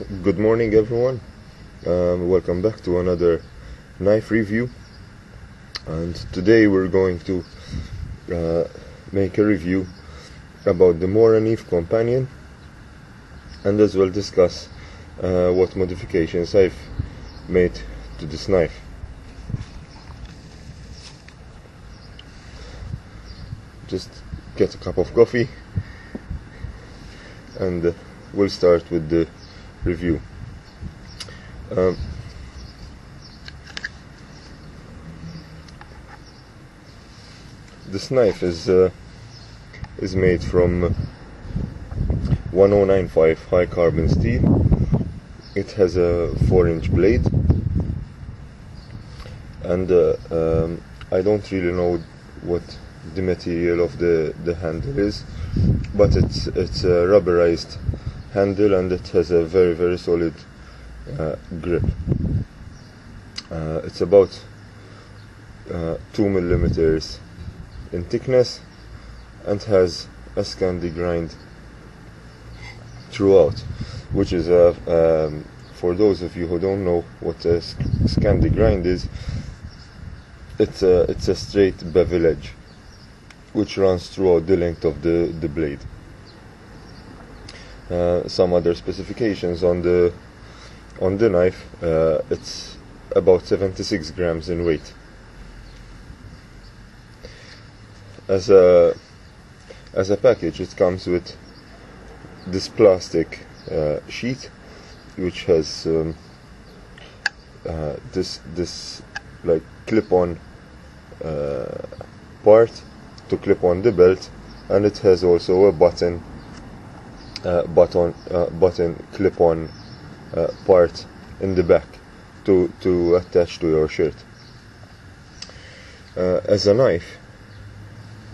Good morning, everyone. Welcome back to another knife review. And today we're going to make a review about the Morakniv companion, and as well discuss what modifications I've made to this knife. Just get a cup of coffee and we'll start with the review. This knife is made from 1095 high carbon steel. It has a 4-inch blade, and I don't really know what the material of the handle is, but it's a rubberized handle, and it has a very solid grip. It's about 2 millimeters in thickness and has a Scandi grind throughout, which is for those of you who don't know what a Scandi grind is, it's a straight bevel edge which runs throughout the length of the blade. Some other specifications on the knife: it's about 76 grams in weight. As a package, it comes with this plastic sheath, which has this like clip-on part to clip on the belt, and it has also a button clip-on part in the back to attach to your shirt. As a knife,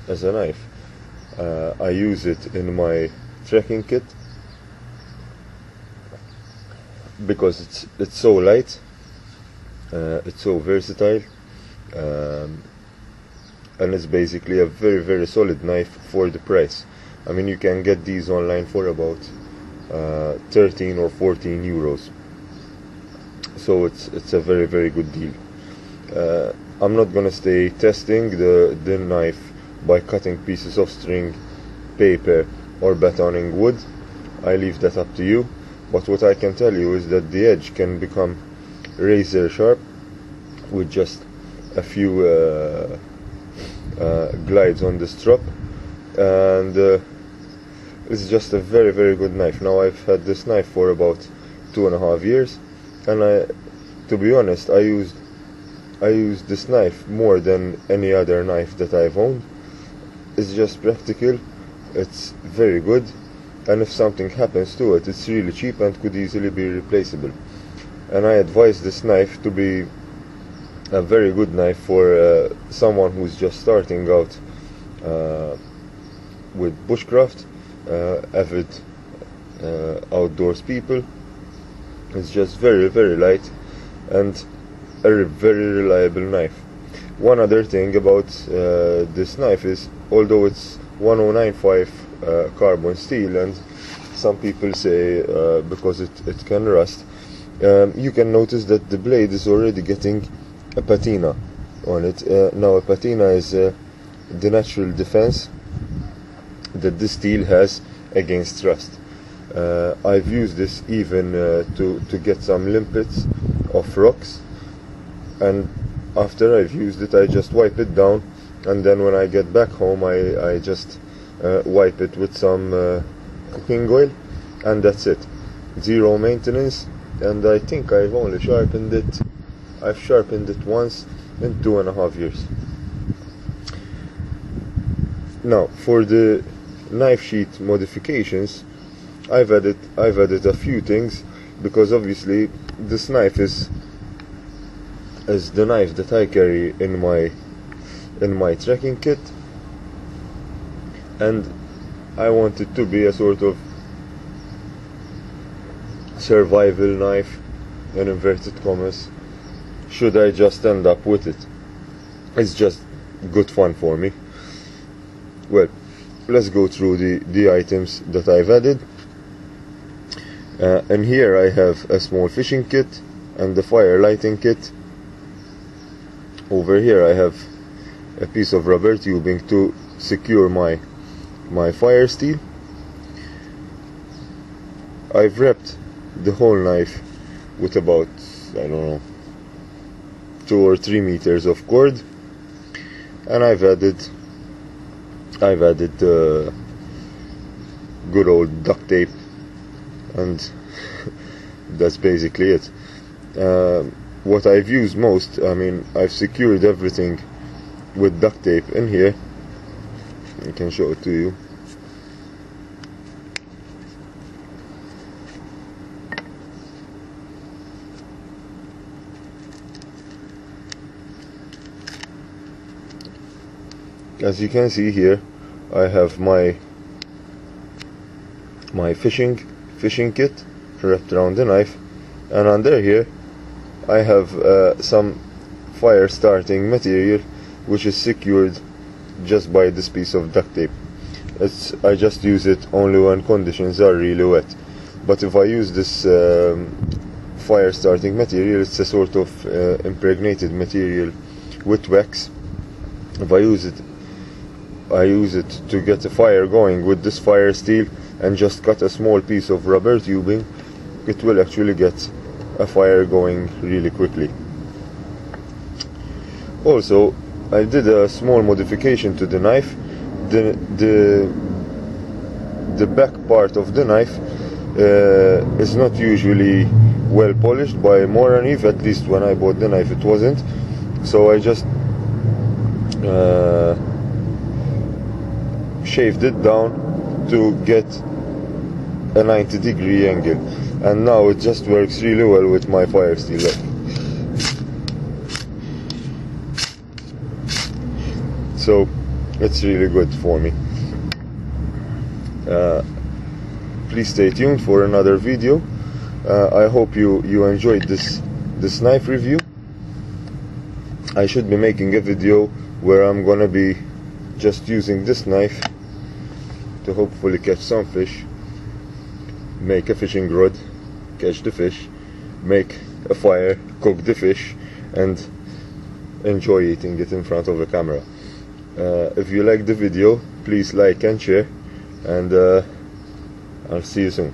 I use it in my trekking kit because it's so light, it's so versatile, and it's basically a very solid knife for the price. I mean, you can get these online for about 13 or 14 euros. So it's a very good deal. I'm not gonna stay testing the knife by cutting pieces of string, paper, or batoning wood. I leave that up to you. But what I can tell you is that the edge can become razor sharp with just a few glides on the strap, and it's just a very good knife. Now, I've had this knife for about 2.5 years, and to be honest, I used this knife more than any other knife that I've owned. It's just practical, it's very good, and if something happens to it, it's really cheap and could easily be replaceable. And I advise this knife to be a very good knife for someone who's just starting out with bushcraft, avid outdoors people. It's just very light and a very reliable knife. One other thing about this knife is, although it's 1095 carbon steel, and some people say because it can rust, you can notice that the blade is already getting a patina on it. Now, a patina is the natural defense that the steel has against rust. I've used this even to get some limpets of rocks, and after I've used it, I just wipe it down, and then when I get back home, I just wipe it with some cooking oil, and that's it. Zero maintenance. And I think I've only sharpened it. I've sharpened it once in 2.5 years. Now, for the knife sheath modifications, I've added a few things, because obviously this knife is the knife that I carry in my trekking kit, and I want it to be a sort of survival knife, in inverted commas, should I just end up with it. It's just good fun for me. Well, let's go through the items that I've added. And here I have a small fishing kit and the fire lighting kit. Over here I have a piece of rubber tubing to secure my fire steel. I've wrapped the whole knife with about, I don't know, 2 or 3 meters of cord, and I've added good old duct tape, and that's basically it. What I've used most, I mean, I've secured everything with duct tape in here. I can show it to you. As you can see here, I have my fishing kit wrapped around the knife, and under here I have some fire starting material which is secured just by this piece of duct tape. I just use it only when conditions are really wet, but if I use this fire starting material, it's a sort of impregnated material with wax. If I use it to get a fire going with this fire steel and just cut a small piece of rubber tubing, it will actually get a fire going really quickly. Also, I did a small modification to the knife. The back part of the knife is not usually well polished by morakniv, at least when I bought the knife it wasn't. So I just shaved it down to get a 90-degree angle, and now it just works really well with my fire steel. So it's really good for me. Please stay tuned for another video. I hope you enjoyed this knife review. I should be making a video where I'm gonna be just using this knife to hopefully catch some fish, make a fishing rod, catch the fish, make a fire, cook the fish, and enjoy eating it in front of a camera. If you like the video, please like and share, and I'll see you soon.